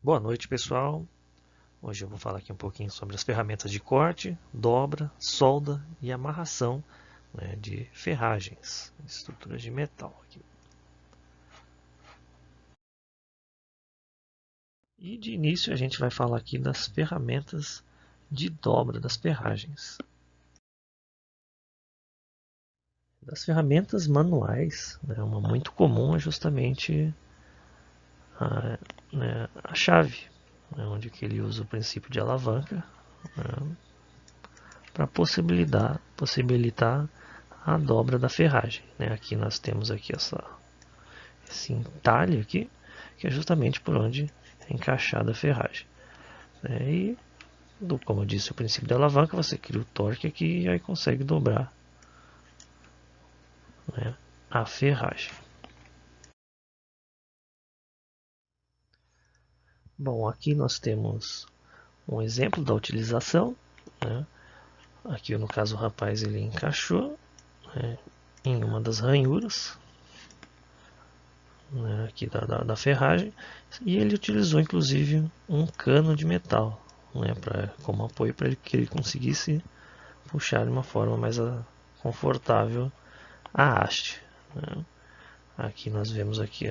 Boa noite, pessoal. Hoje eu vou falar aqui um pouquinho sobre as ferramentas de corte, dobra, solda e amarração, de ferragens, estruturas de metal. Aqui. E de início a gente vai falar aqui das ferramentas de dobra das ferragens. Das ferramentas manuais, uma muito comum é justamente a chave, onde que ele usa o princípio de alavanca, para possibilitar a dobra da ferragem. Aqui nós temos aqui esse entalhe aqui, que é justamente por onde é encaixada a ferragem. E, como eu disse, o princípio da alavanca, você cria o torque aqui e aí consegue dobrar a ferragem. Bom, aqui nós temos um exemplo da utilização. Aqui no caso o rapaz ele encaixou em uma das ranhuras aqui da ferragem, e ele utilizou inclusive um cano de metal como apoio para que ele conseguisse puxar de uma forma mais confortável a haste. Aqui nós vemos aqui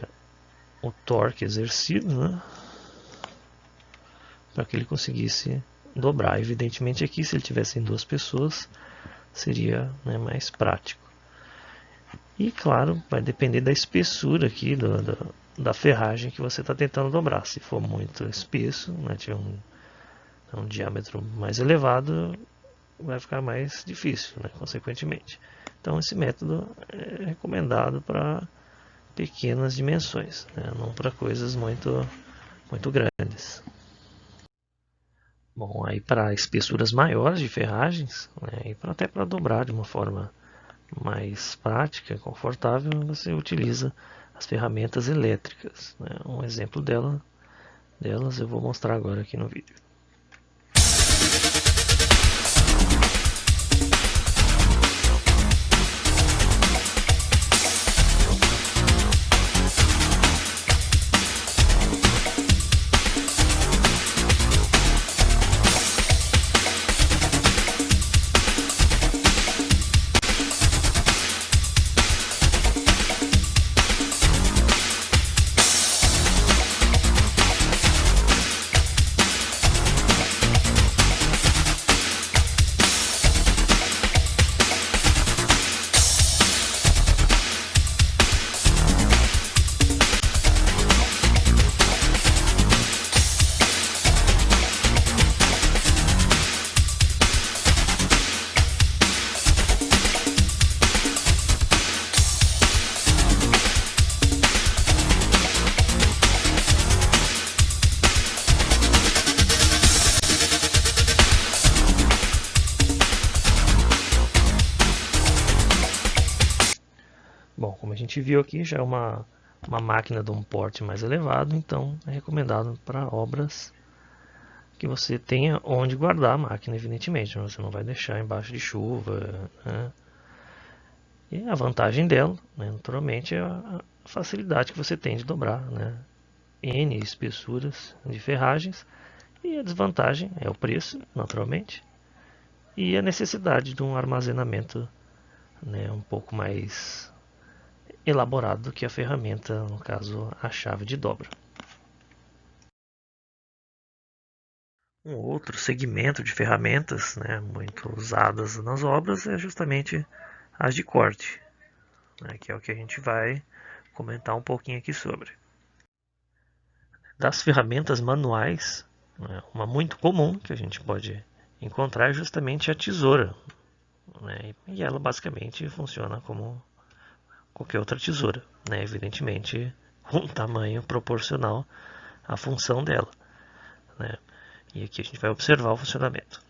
o torque exercido, para que ele conseguisse dobrar. Evidentemente aqui, se ele tivesse em duas pessoas, seria mais prático. E claro, vai depender da espessura aqui da ferragem que você está tentando dobrar. Se for muito espesso, tiver um diâmetro mais elevado, vai ficar mais difícil, consequentemente. Então esse método é recomendado para pequenas dimensões, não para coisas muito grandes. Bom, aí para espessuras maiores de ferragens, e até para dobrar de uma forma mais prática, confortável, você utiliza as ferramentas elétricas. Um exemplo delas eu vou mostrar agora aqui no vídeo. Bom, como a gente viu aqui, já é uma máquina de um porte mais elevado, então é recomendado para obras que você tenha onde guardar a máquina, evidentemente. Você não vai deixar embaixo de chuva. E a vantagem dela, naturalmente, é a facilidade que você tem de dobrar N espessuras de ferragens. E a desvantagem é o preço, naturalmente, e a necessidade de um armazenamento um pouco mais elaborado do que a ferramenta, no caso a chave de dobra. Um outro segmento de ferramentas muito usadas nas obras é justamente as de corte, que é o que a gente vai comentar um pouquinho aqui sobre. Das ferramentas manuais, uma muito comum que a gente pode encontrar é justamente a tesoura. E ela basicamente funciona como qualquer outra tesoura, evidentemente com um tamanho proporcional à função dela. E aqui a gente vai observar o funcionamento.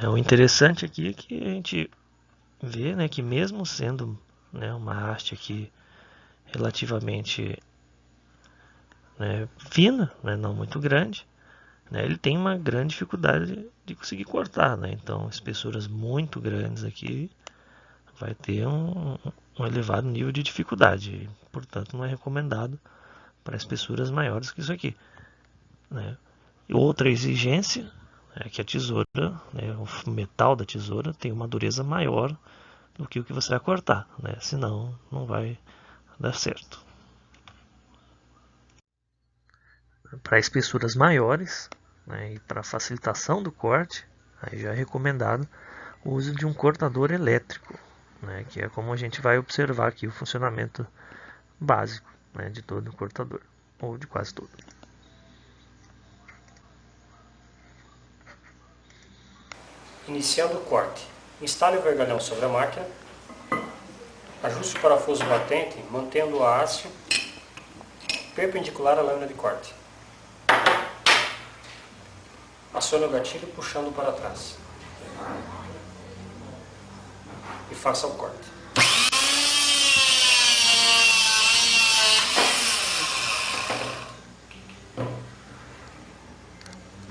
O interessante aqui é que a gente vê que mesmo sendo uma haste aqui relativamente fina, não muito grande, né, ele tem uma grande dificuldade de conseguir cortar, né? Então, espessuras muito grandes aqui vai ter um elevado nível de dificuldade. Portanto, não é recomendado para espessuras maiores que isso aqui, né? E outra exigência é que a tesoura, né, o metal da tesoura tem uma dureza maior do que o que você vai cortar, né? Senão não vai dar certo. Para espessuras maiores, né, e para facilitação do corte, aí já é recomendado o uso de um cortador elétrico, né, que é como a gente vai observar aqui o funcionamento básico, né, de todo o cortador, ou de quase todo. Iniciando o corte. Instale o vergalhão sobre a máquina. Ajuste o parafuso batente, mantendo a haste perpendicular à lâmina de corte. Acione o gatilho puxando para trás. E faça o corte.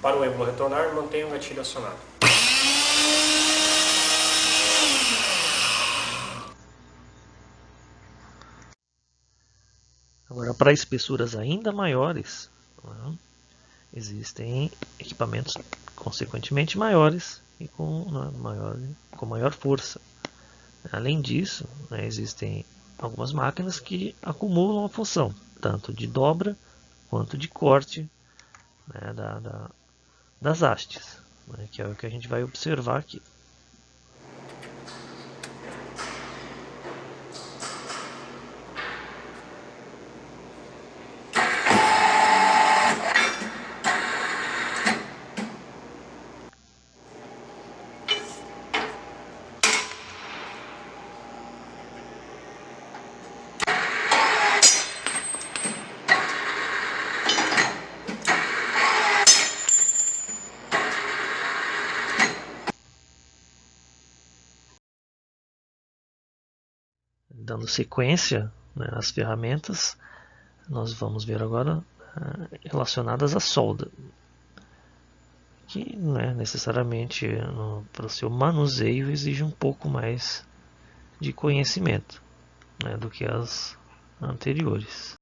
Para o êmbolo retornar, mantenha o gatilho acionado. Agora, para espessuras ainda maiores, né, existem equipamentos consequentemente maiores e com maior força. Além disso, né, existem algumas máquinas que acumulam a função, tanto de dobra quanto de corte, né, das hastes, né, que é o que a gente vai observar aqui. Dando sequência, né, às ferramentas, nós vamos ver agora relacionadas à solda, que não é necessariamente para o seu manuseio exige um pouco mais de conhecimento, né, do que as anteriores.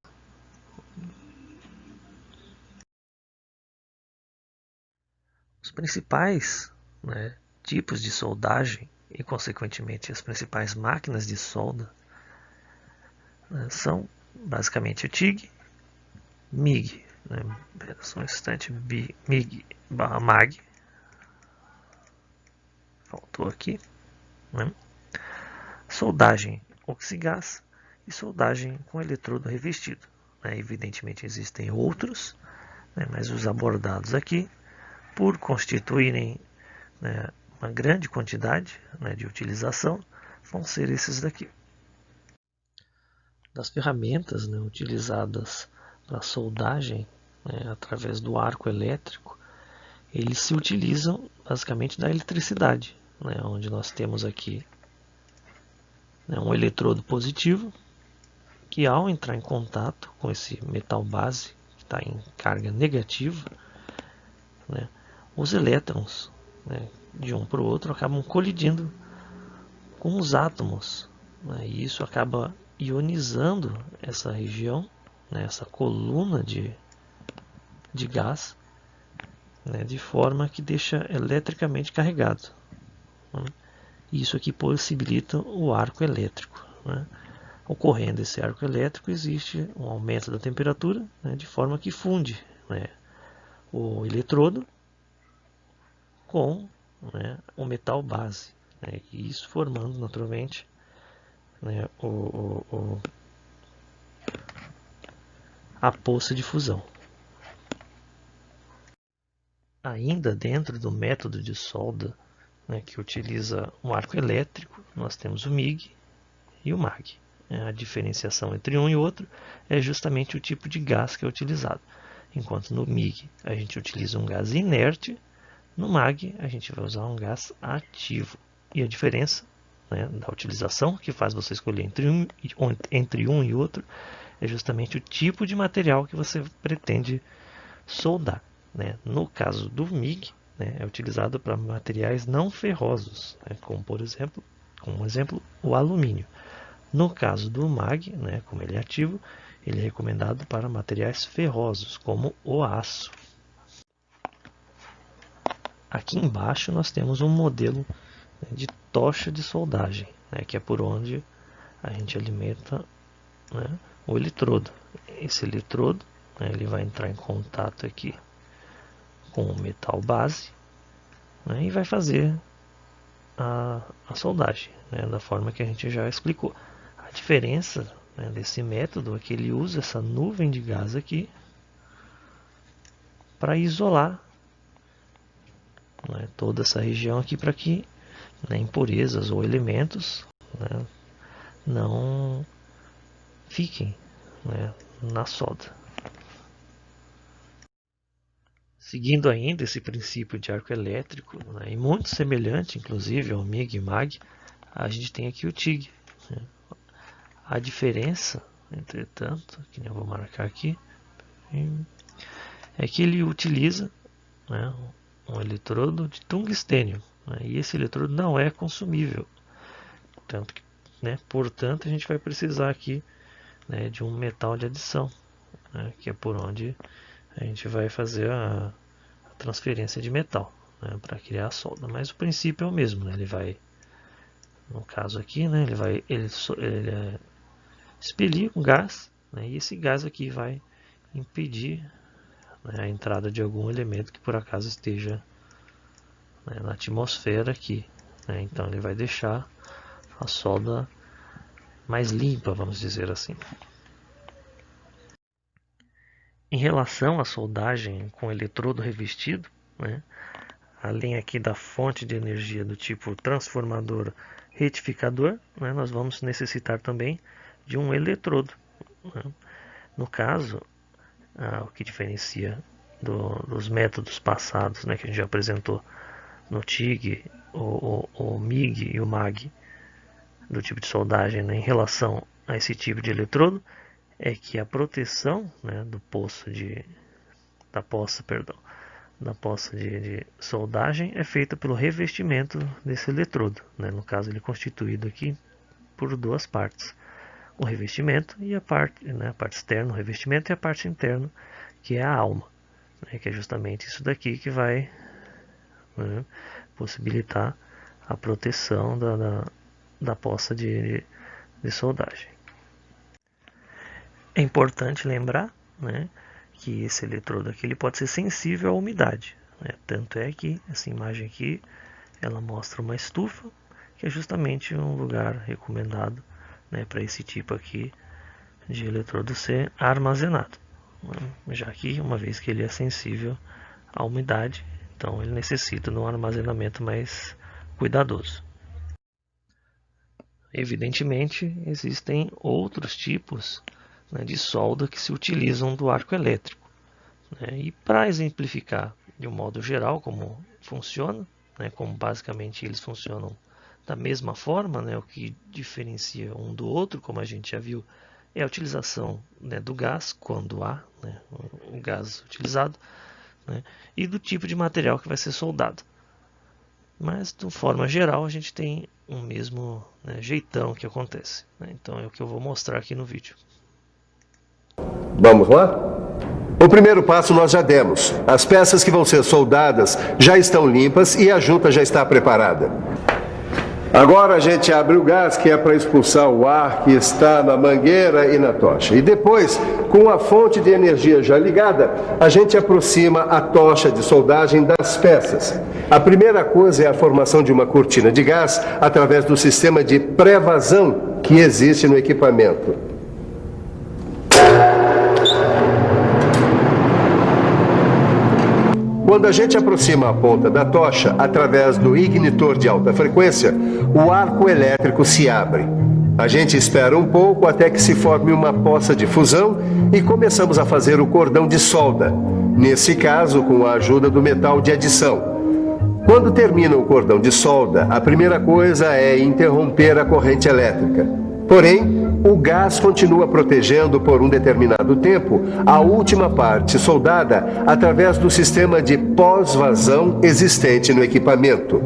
Os principais, né, tipos de soldagem e, consequentemente, as principais máquinas de solda, né, são basicamente o TIG, MIG, né, só um instante, MIG/MAG, faltou aqui, né, soldagem oxigás e soldagem com eletrodo revestido. Né, evidentemente existem outros, né, mas os abordados aqui, por constituírem, né, uma grande quantidade, né, de utilização, vão ser esses daqui. Das ferramentas, né, utilizadas para soldagem, né, através do arco elétrico, eles se utilizam basicamente da eletricidade, né, onde nós temos aqui, né, um eletrodo positivo que, ao entrar em contato com esse metal base que está em carga negativa, né, os elétrons, né, de um para o outro acabam colidindo com os átomos, né, e isso acaba ionizando essa região, né, essa coluna de gás, né, de forma que deixa eletricamente carregado. Né, e isso aqui possibilita o arco elétrico. Né. Ocorrendo esse arco elétrico, existe um aumento da temperatura, né, de forma que funde, né, o eletrodo com, né, o metal base, né, e isso formando naturalmente, né, a poça de fusão. Ainda dentro do método de solda, né, que utiliza um arco elétrico, nós temos o MIG e o MAG. A diferenciação entre um e outro é justamente o tipo de gás que é utilizado. Enquanto no MIG a gente utiliza um gás inerte, no MAG a gente vai usar um gás ativo. E a diferença, né, da utilização que faz você escolher entre um e outro é justamente o tipo de material que você pretende soldar. né? No caso do MIG, né, é utilizado para materiais não ferrosos, né, como exemplo, o alumínio. No caso do MAG, né, como ele é ativo, ele é recomendado para materiais ferrosos, como o aço. Aqui embaixo nós temos um modelo, né, de tocha de soldagem, né, que é por onde a gente alimenta, né, o eletrodo. Esse eletrodo, né, ele vai entrar em contato aqui com o metal base, né, e vai fazer a soldagem, né, da forma que a gente já explicou. A diferença, né, desse método é que ele usa essa nuvem de gás aqui para isolar, né, toda essa região aqui para que, né, impurezas ou elementos, né, não fiquem, né, na solda. Seguindo ainda esse princípio de arco elétrico, né, e muito semelhante inclusive ao MIG e MAG, a gente tem aqui o TIG, né. A diferença, entretanto, que eu vou marcar aqui, é que ele utiliza, né, um eletrodo de tungstênio, né, e esse eletrodo não é consumível, tanto que, né, portanto a gente vai precisar aqui, né, de um metal de adição, né, que é por onde a gente vai fazer a transferência de metal, né, para criar a solda. Mas o princípio é o mesmo, né, ele vai, no caso aqui, né, ele expelir um gás, né, e esse gás aqui vai impedir, né, a entrada de algum elemento que por acaso esteja, né, na atmosfera aqui, né, então ele vai deixar a solda mais limpa, vamos dizer assim. Em relação à soldagem com eletrodo revestido, né, além aqui da fonte de energia do tipo transformador retificador, né, nós vamos necessitar também de um eletrodo, né. No caso, o que diferencia dos métodos passados, né, que a gente já apresentou no TIG, o MIG e o MAG, do tipo de soldagem, né, em relação a esse tipo de eletrodo, é que a proteção, né, da poça de soldagem é feita pelo revestimento desse eletrodo, né, no caso ele é constituído aqui por duas partes, o revestimento e a parte externa, o revestimento, e a parte interna, que é a alma, né, que é justamente isso daqui que vai, né, possibilitar a proteção da poça de soldagem. É importante lembrar, né, que esse eletrodo aqui ele pode ser sensível à umidade, né, tanto é que essa imagem aqui ela mostra uma estufa, que é justamente um lugar recomendado, né, para esse tipo aqui de eletrodo ser armazenado, né, já que uma vez que ele é sensível à umidade, então ele necessita de um armazenamento mais cuidadoso. Evidentemente existem outros tipos, né, de solda que se utilizam do arco elétrico, né, e para exemplificar de um modo geral como funciona, né, como basicamente eles funcionam da mesma forma, né, o que diferencia um do outro, como a gente já viu, é a utilização, né, do gás, quando há, né, o gás utilizado, né, e do tipo de material que vai ser soldado. Mas, de forma geral, a gente tem um mesmo, né, jeitão que acontece, né, então é o que eu vou mostrar aqui no vídeo. Vamos lá? O primeiro passo nós já demos. As peças que vão ser soldadas já estão limpas e a junta já está preparada. Agora a gente abre o gás, que é para expulsar o ar que está na mangueira e na tocha. E depois, com a fonte de energia já ligada, a gente aproxima a tocha de soldagem das peças. A primeira coisa é a formação de uma cortina de gás através do sistema de pré-vazão que existe no equipamento. Quando a gente aproxima a ponta da tocha através do ignitor de alta frequência, o arco elétrico se abre. A gente espera um pouco até que se forme uma poça de fusão e começamos a fazer o cordão de solda, nesse caso com a ajuda do metal de adição. Quando termina o cordão de solda, a primeira coisa é interromper a corrente elétrica. Porém, o gás continua protegendo por um determinado tempo a última parte soldada através do sistema de pós-vazão existente no equipamento.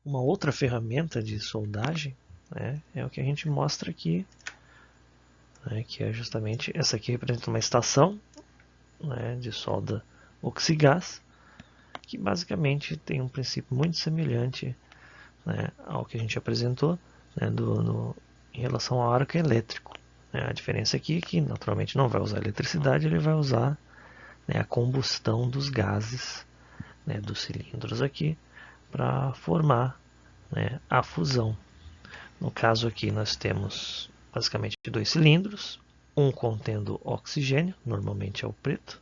Uma outra ferramenta de soldagem, né, é o que a gente mostra aqui, né, que é justamente essa aqui representa uma estação, né, de solda oxigás, que basicamente tem um princípio muito semelhante, né, ao que a gente apresentou, né, em relação ao arco elétrico. Né. A diferença aqui é que naturalmente não vai usar eletricidade, ele vai usar, né, a combustão dos gases, né, dos cilindros aqui para formar, né, a fusão. No caso aqui nós temos basicamente 2 cilindros, um contendo oxigênio, normalmente é o preto,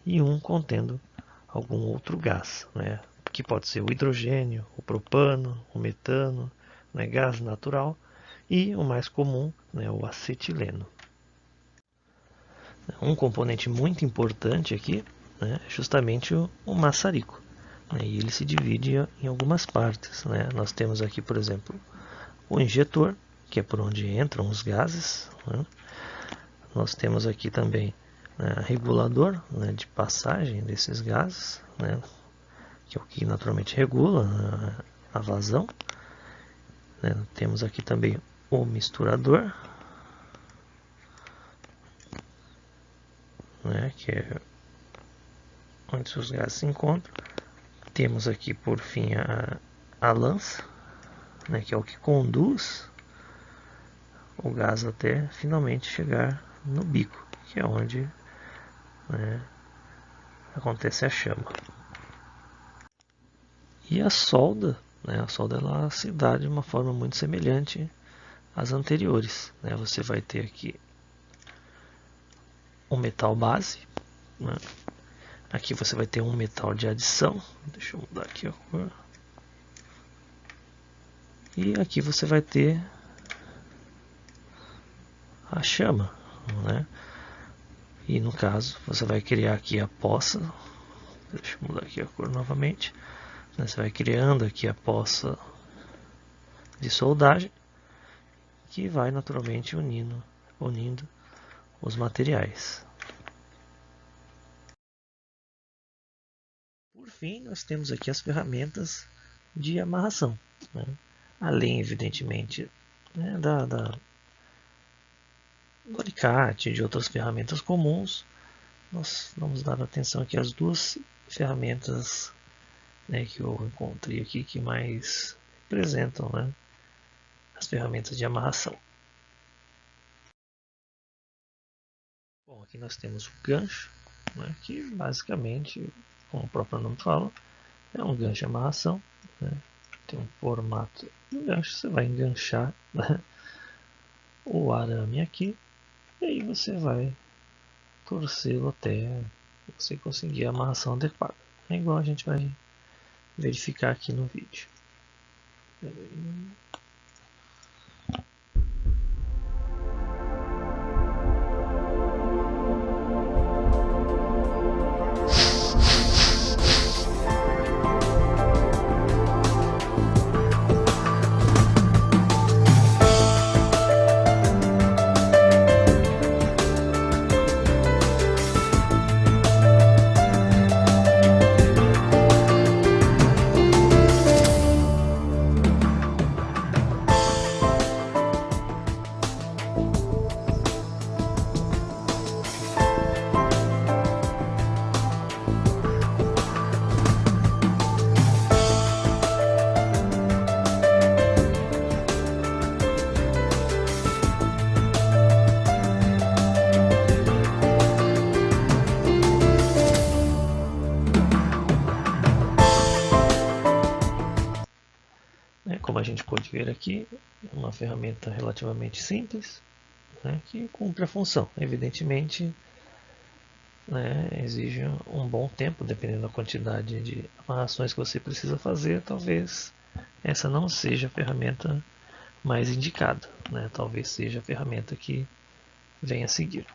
e um contendo algum outro gás, né, que pode ser o hidrogênio, o propano, o metano, né, gás natural, e o mais comum, né, o acetileno. Um componente muito importante aqui, né, é justamente o maçarico, né, e ele se divide em algumas partes. Né. Nós temos aqui, por exemplo, o injetor, que é por onde entram os gases. Né. Nós temos aqui também, né, regulador, né, de passagem desses gases, né, que é o que naturalmente regula, né, a vazão. Né. Temos aqui também o misturador, né, que é onde os gases se encontram. Temos aqui por fim a lança, né, que é o que conduz o gás até finalmente chegar no bico, que é onde, né, acontece a chama. E a solda, né, a solda ela se dá de uma forma muito semelhante às anteriores. Né. Você vai ter aqui um metal base, né. Aqui você vai ter um metal de adição. Deixa eu mudar aqui a cor. E aqui você vai ter a chama, né? E no caso você vai criar aqui a poça. Deixa eu mudar aqui a cor novamente. Você vai criando aqui a poça de soldagem, que vai naturalmente unindo os materiais. Por fim, nós temos aqui as ferramentas de amarração, né? Além, evidentemente, né, do alicate e de outras ferramentas comuns, nós vamos dar atenção aqui às 2 ferramentas, né, que eu encontrei aqui que mais representam, né, as ferramentas de amarração. Bom, aqui nós temos o gancho, né, que basicamente, como o próprio nome fala, é um gancho de amarração, né? Tem um formato do gancho, você vai enganchar, né, o arame aqui, e aí você vai torcê-lo até você conseguir a amarração adequada. É igual a gente vai verificar aqui no vídeo. Como a gente pode ver aqui, é uma ferramenta relativamente simples, né, que cumpre a função. Evidentemente, né, exige um bom tempo, dependendo da quantidade de amarrações que você precisa fazer. Talvez essa não seja a ferramenta mais indicada, né, talvez seja a ferramenta que venha a seguir.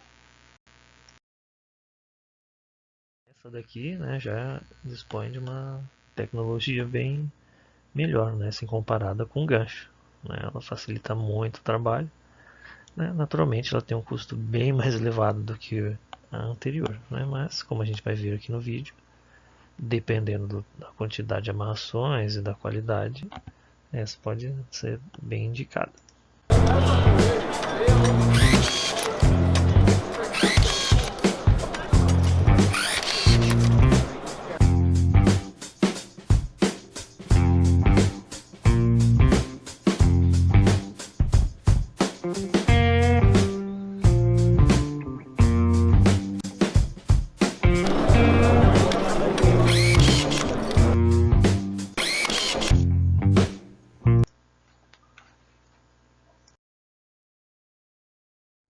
Essa daqui, né, já dispõe de uma tecnologia bem melhor, né, se comparada com o gancho. né? Ela facilita muito o trabalho, né? Naturalmente ela tem um custo bem mais elevado do que a anterior, né? Mas como a gente vai ver aqui no vídeo, dependendo da quantidade de amarrações e da qualidade, essa pode ser bem indicada.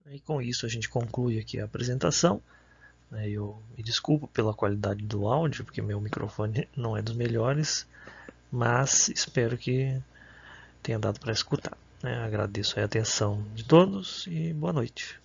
E com isso a gente conclui aqui a apresentação. Eu me desculpo pela qualidade do áudio, porque meu microfone não é dos melhores, mas espero que tenha dado para escutar. Agradeço a atenção de todos e boa noite.